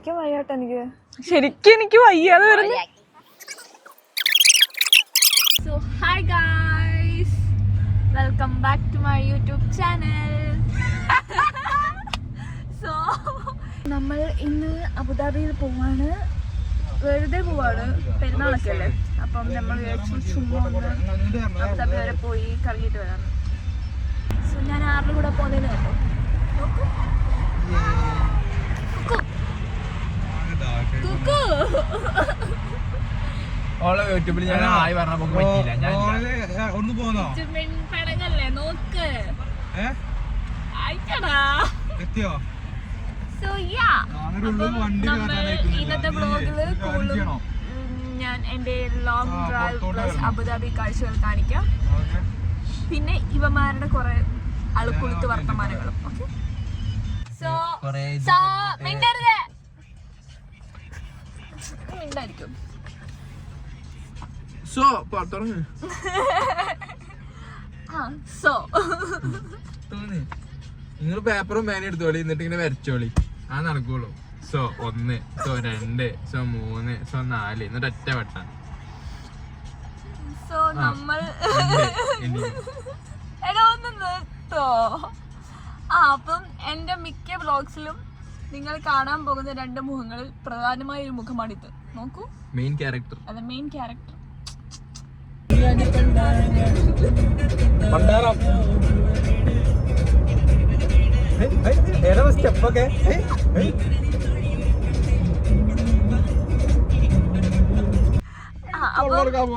എനിക്ക് ശരിക്കും എനിക്ക് വയ്യാതെ വരുന്നു. So hi guys, welcome back to my YouTube channel. So നമ്മൾ ഇന്ന് അബുദാബിയിൽ പോവാണ്. വെറുതെ പോവാണ്, പെരുന്നാളൊക്കെ അല്ലേ. അപ്പം നമ്മൾ വിചാരിച്ചു ചുമ്മാ ഒന്ന് അബുദാബി വരെ പോയി കറങ്ങിയിട്ട് വരാം. സോ ഞാൻ ആരുടെ കൂടെ പോകുന്നതിന് കേട്ടോ. നോക്കൂ യൂട്യൂബിൽ ഞാൻ ആയി പറഞ്ഞപ്പോ പറ്റിയില്ല. പടങ്ങല്ലേ നോക്ക്. ഇന്നത്തെ ബ്ലോഗില് കൂടുതലും ഞാൻ എന്റെ ലോങ് ഡ്രൈവ് പ്ലസ് അബുദാബി കാഴ്ചകൾ കാണിക്കാം. പിന്നെ ഇവന്മാരുടെ കുറെ അളുക്കുളുത്ത് വർത്തമാനങ്ങളും. ഓക്കെ, സോ മിണ്ടരുത്, മിണ്ടായിരിക്കും. നിങ്ങൾ പേപ്പറും പേന എടുത്തോളി, എന്നിട്ട് ഇങ്ങനെ വരച്ചോളി. ആ നടക്കുള്ളൂ. സോ 1, സോ 2, സോ 3, സോ 4, എന്നിട്ട് ഒറ്റ വട്ടാണ്. സോ നമ്മൾ ഒന്ന് നിർത്തോ. അപ്പം എന്റെ മിക്ക വ്ളോഗ്സിലും നിങ്ങൾ കാണാൻ പോകുന്ന 2 മുഖങ്ങളിൽ പ്രധാനമായ ഒരു മുഖമാണിത്. നോക്കൂ, മെയിൻ ക്യാരക്ടർ. അതെ, മെയിൻ ക്യാരക്ടർ.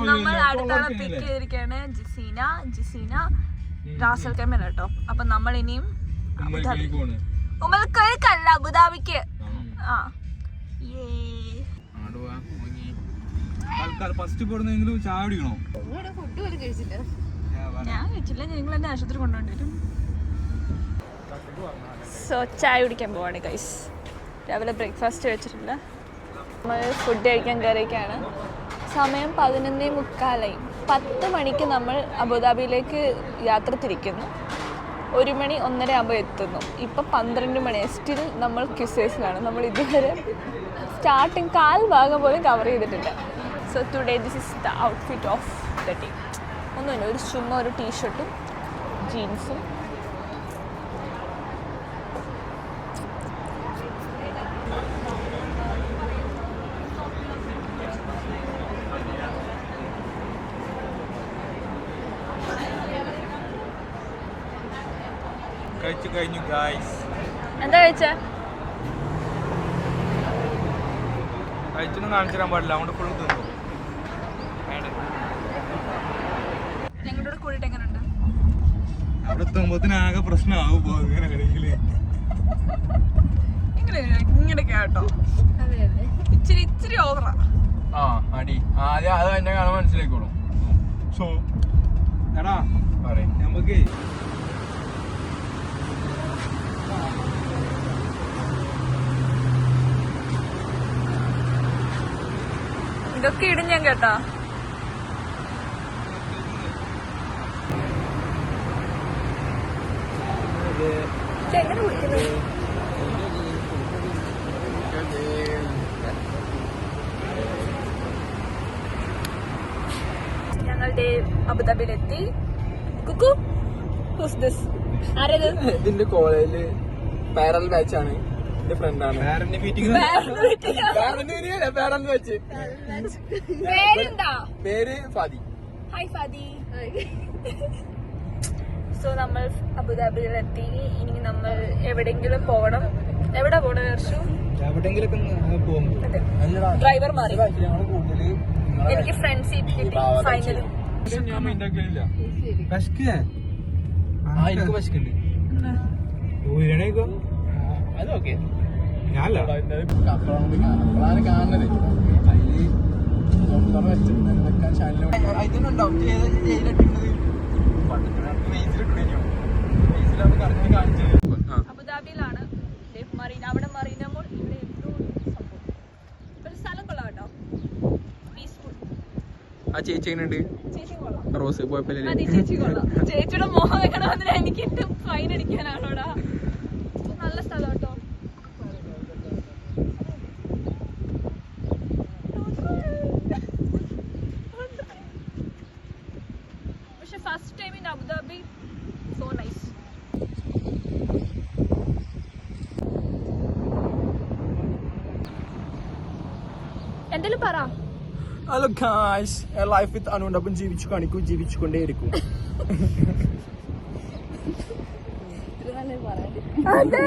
നമ്മൾ അടുത്താണ് പിക്ക് ചെയ്തിരിക്കുകയാണ് ജിസീന റാസൽ കൈമ കേട്ടോ. അപ്പൊ നമ്മൾ ഇനിയും ഉമൽക്കല്ല അബുദാബിക്ക്. ഞാൻ കഴിച്ചില്ല, നിങ്ങൾ എന്നെ ആശുപത്രി കൊണ്ടുപോകേണ്ടി. സോ ചായ കുടിക്കാൻ പോവാണ് ഗൈസ്. രാവിലെ ബ്രേക്ക്ഫാസ്റ്റ് കഴിച്ചിട്ടില്ല. നമ്മൾ ഫുഡ് കഴിക്കാൻ കയറിയൊക്കെയാണ്. സമയം 11:45. 10 മണിക്ക് നമ്മൾ അബുദാബിയിലേക്ക് യാത്ര തിരിക്കുന്നു. 1 മണി 1:30 ആകുമ്പോൾ എത്തുന്നു. ഇപ്പം 12 മണിയാണ്. സ്റ്റിൽ നമ്മൾ ക്യൂസേഴ്സിലാണ്. നമ്മൾ ഇതുവരെ സ്റ്റാർട്ടിങ് കാൽ ഭാഗം പോലും കവർ ചെയ്തിട്ടില്ല. So today this is the outfit of the day. ഒന്നുമില്ല, ചുമ്മാ ഒരു ടീഷർട്ടും ജീൻസും. എന്താ കഴിച്ചേ? കഴിച്ചൊന്നും കാണിച്ചു തരാൻ പാടില്ല, അതുകൊണ്ട് ഫുൾ തിന്നു. ഞങ്ങളുടെ കൂടിയിട്ട് എങ്ങനെയുണ്ട്? അവിടെ എത്തുമ്പോഴത്തേന് ആകെ പ്രശ്നമാകും. ഇങ്ങനെ കേട്ടോ, ഇച്ചിരി ഓവറാ. അടി ആദ്യം അത് എന്നെ കാണാൻ മനസ്സിലാക്കോളും. സോ എടാ നമുക്ക് ഇതൊക്കെ ഇടും ഞാൻ കേട്ടാ. എങ്ങനെ കുടിക്കുന്നത്? ഞങ്ങളുടെ അബുദാബിയിലെത്തി. Kuku, whose this? ആരത്? ഇതിന്റെ കോളേജില് പാരൽ ബാച്ചാണ്. എന്റെ ഫ്രണ്ടാണ്. പേര് ഫാദി. ഹായ് ഫാദി. സോ നമ്മൾ അബുദാബിയിലെത്തി. ഇനി നമ്മൾ എവിടെങ്കിലും പോകണം. എവിടെ പോകണം ഹർഷു? എവിടെങ്കിലൊക്കെ ഡ്രൈവർ മാറി. എനിക്ക് ഫ്രണ്ട് സീറ്റ് കിട്ടി ഫൈനലി. അതൊക്കെ അബുദാബിയിലാണ് മറീന. അവിടെ മറീന മോൾ, ഇവിടെ എന്തോ സംഭവം. ഒരു സ്ഥലം കൊള്ളാം കേട്ടോ, പീസ്ഫുൾ. ആ ചേച്ചി എങ്ങനെയുണ്ട്? ചേച്ചി കൊള്ളാം. റോസ് കുഴപ്പമില്ല. അതെ, ചേച്ചി കൊള്ളാം. ചേച്ചിയുടെ മോഹം വെക്കണമെന്ന് എനിക്ക് ഫൈൻ അടിക്കാനാണോടാ. നല്ല സ്ഥലം കേട്ടോ. എന്തെങ്കിലും പറ. ഹലോ ഗായ്സ്, ലൈഫ് വിത്ത് അനുണ്ടപ്പം ജീവിച്ചു കാണിക്കൂ, ജീവിച്ചുകൊണ്ടേയിരിക്കും. അതെ.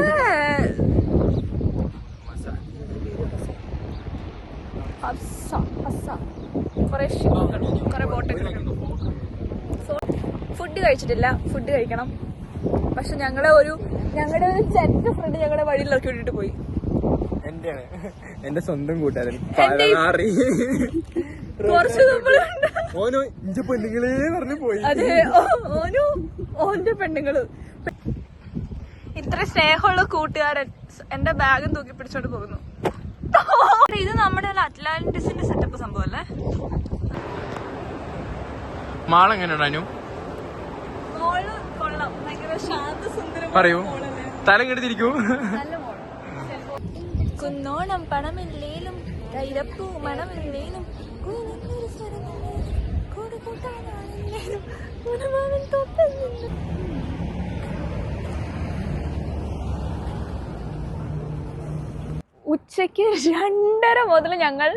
ഫുഡ് കഴിച്ചിട്ടില്ല, ഫുഡ് കഴിക്കണം. പക്ഷെ ഞങ്ങളുടെ ഒരു ചെറ്റ ഫ്രണ്ട് ഞങ്ങളുടെ വഴിയിൽ ഇറക്കി വിട്ടിട്ട് പോയി. എന്റെ സ്വന്തം കൂട്ടുകാരൻ കുറച്ച് ഓനോ ഇഞ്ച പെണ്ണുങ്ങളെ പറഞ്ഞു പോയി. അതെ, ഓന്റെ പെണ്ണുങ്ങള്. ഇത്ര സ്നേഹമുള്ള കൂട്ടുകാരൻ എന്റെ ബാഗും തൂക്കി പിടിച്ചോണ്ട് പോകുന്നു. ഇത് നമ്മുടെ അറ്റ്ലാന്റിസിന്റെ സെറ്റപ്പ് സംഭവം അല്ലേ? മാളെങ്ങനെയുണ്ടാനു മോള് കൊള്ളാം, ഭയങ്കര ശാന്തസുന്ദരം. പറയൂ, തല കെടുത്തിരിക്കൂ. നല്ല മോള്. കുന്നോണം പണമില്ലേലും കൈരപ്പൂ മണമില്ലേലും ഉച്ചയ്ക്ക് 2:30 മുതൽ ഞങ്ങൾ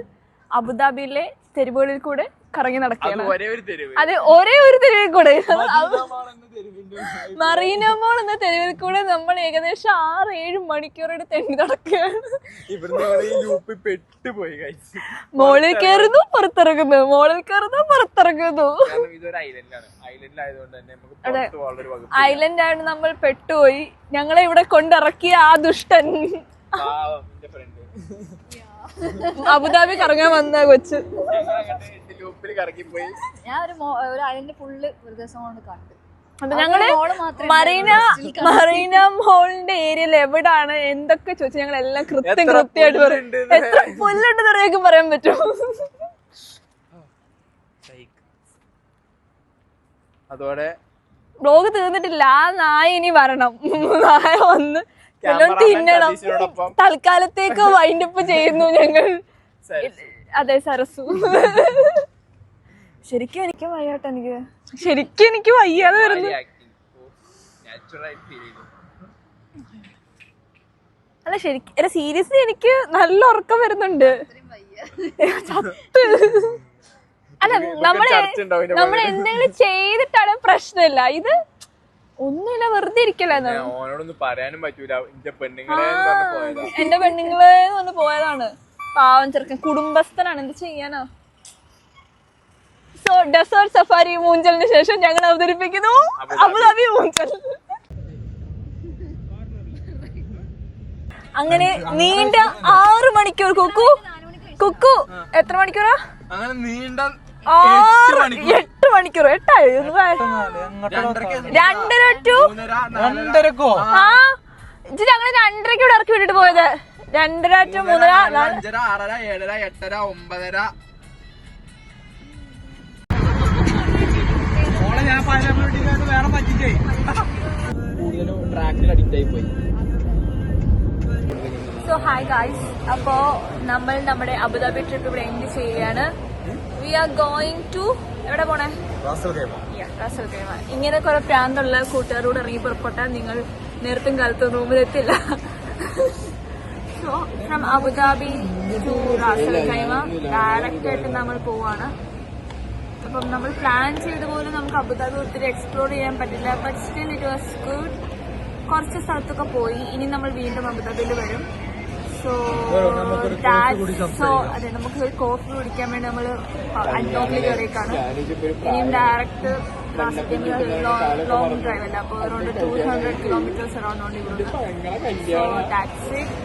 അബുദാബിയിലെ തെരുവുകളിൽ കൂടെ കറങ്ങി നടക്കുകയാണ്. അതെ, ഒരേ ഒരു തെരുവിൽ കൂടെ, മറീന മോൾ എന്ന തെരുവിൽ കൂടെ നമ്മൾ ഏകദേശം 6-7 മണിക്കൂറോടെ തെണ്ടി നടക്കുകയാണ്. മോളിൽ കയറുന്നു, പുറത്തിറങ്ങുന്നു, മോളിൽ കയറുന്നു, പുറത്തിറങ്ങുന്നു. അതെ, ഐലൻഡ് ആയിട്ട് നമ്മൾ പെട്ടുപോയി. ഞങ്ങളെ ഇവിടെ കൊണ്ടിറക്കിയ ആ ദുഷ്ടൻ അബുദാബി കറങ്ങാൻ വന്ന കൊച്ച്. ഞാൻ ഒരു ഐലൻഡ് ഫുള്ള് ഒരു ദിവസം കൊണ്ട് കണ്ടു. അപ്പൊ ഞങ്ങള് മറീന മോളിന്റെ ഏരിയയിൽ എവിടാണ് എന്തൊക്കെ ചോദിച്ചു ഞങ്ങൾ എല്ലാം കൃത്യമായിട്ട് പറയും. എത്ര പുല്ലുണ്ടെന്ന് അറിയാൻ പറയാൻ പറ്റുമോ? അതോടെ ബ്ലോഗ് തീർന്നിട്ടില്ല. ആ നായ ഇനി വരണം. നായ വന്ന് എല്ലാം തിന്നണം. തൽക്കാലത്തേക്ക് വൈൻഡപ്പ് ചെയ്യുന്നു ഞങ്ങൾ. അതെ, സരസു. ശരിക്കും എനിക്ക് വയ്യാട്ടോ. എനിക്ക് വയ്യാതെ വരുന്നു. അല്ല, ശരിക്കും സീരിയസ്ലി എനിക്ക് നല്ല ഉറക്കം വരുന്നുണ്ട്. അല്ല, നമ്മള് എന്തെങ്കിലും ചെയ്തിട്ടാണ് പ്രശ്നമില്ല. ഇത് ഒന്നുമില്ല, വെറുതെ ഇരിക്കലായിരുന്നു. എന്റെ പെണ്ണുങ്ങളെ കൊണ്ട് പോയതാണ്. പാവം ചെറുക്കൻ, കുടുംബസ്ഥനാണ്, എന്ത് ചെയ്യാനാ. സോ ഡെസേർട്ട് സഫാരി മൂഞ്ചലിന് ശേഷം ഞങ്ങൾ അവതരിപ്പിക്കുന്നു അബുദാബി മൂഞ്ചൽ. അങ്ങനെ നീണ്ട 6 മണിക്കൂർ. കുക്കു എത്ര മണിക്കൂറാ? അങ്ങനെ നീണ്ട 8 മണിക്കൂർ. 8 2:30 to 2:30 ആ ഇത് ഞങ്ങള് 2:30 ഇവിടെ ഇറക്കി വിട്ടിട്ട് പോയത്. 2:30 to 3:30 5:30 6:30 7:30 8:30 9:30. ഞാൻ വേറെ പറ്റിച്ചേ കൂടുതലും ട്രാക്കിൽ അഡിക്റ്റ് ആയി പോയി. സോ ഹായ് ഗായ്സ്, അപ്പോ നമ്മൾ നമ്മുടെ അബുദാബി ട്രിപ്പ് ഇവിടെ എൻഡ് ചെയ്യുകയാണ്. വി ആർ ഗോയിങ് ടു എവിടെ പോണേ? Ras al Khaimah. ഇങ്ങനെ കുറെ പ്രാന്തുള്ള കൂട്ടുകാരോട് ഇറങ്ങി പുറപ്പെട്ടാൽ നിങ്ങൾ നേരത്തും കാലത്തും റൂമിലെത്തില്ല. So from Abu Dhabi to Ras al Khaimah direct ആയിട്ട് നമ്മൾ പോവാണ്. അപ്പം നമ്മൾ പ്ലാൻ ചെയ്ത പോലെ നമുക്ക് അബുദാബി ഒത്തിരി എക്സ്പ്ലോർ ചെയ്യാൻ പറ്റില്ല. But still it was good. കുറച്ച് സ്ഥലത്തൊക്കെ പോയി. ഇനി നമ്മൾ വീണ്ടും അബുദാബിയിൽ വരും. സോ അതെ, നമുക്ക് ഒരു കോഫി കുടിക്കാൻ വേണ്ടി നമ്മൾ അഡ്നോക്കിൽ കയറിയേക്കാണ്. ഇനിയും ഡയറക്റ്റ് ലോങ് ഡ്രൈവ് അല്ല, അപ്പോൾ അറൗണ്ട് 200 kilometers അറൗണ്ട് ഉണ്ട് ഇവിടെ. So that's it.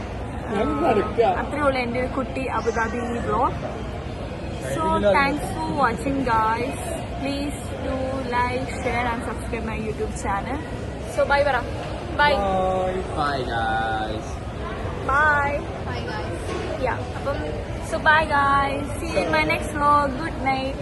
അത്രേ ഉള്ളൂ എൻ്റെ കുട്ടി Abu Dhabi vlog. So thanks for watching guys. Please do like, share and subscribe my YouTube channel. So bye Bara. Bye. Bye guys. Bye. Bye guys. Yeah. So bye guys. See you in my next vlog. Good night.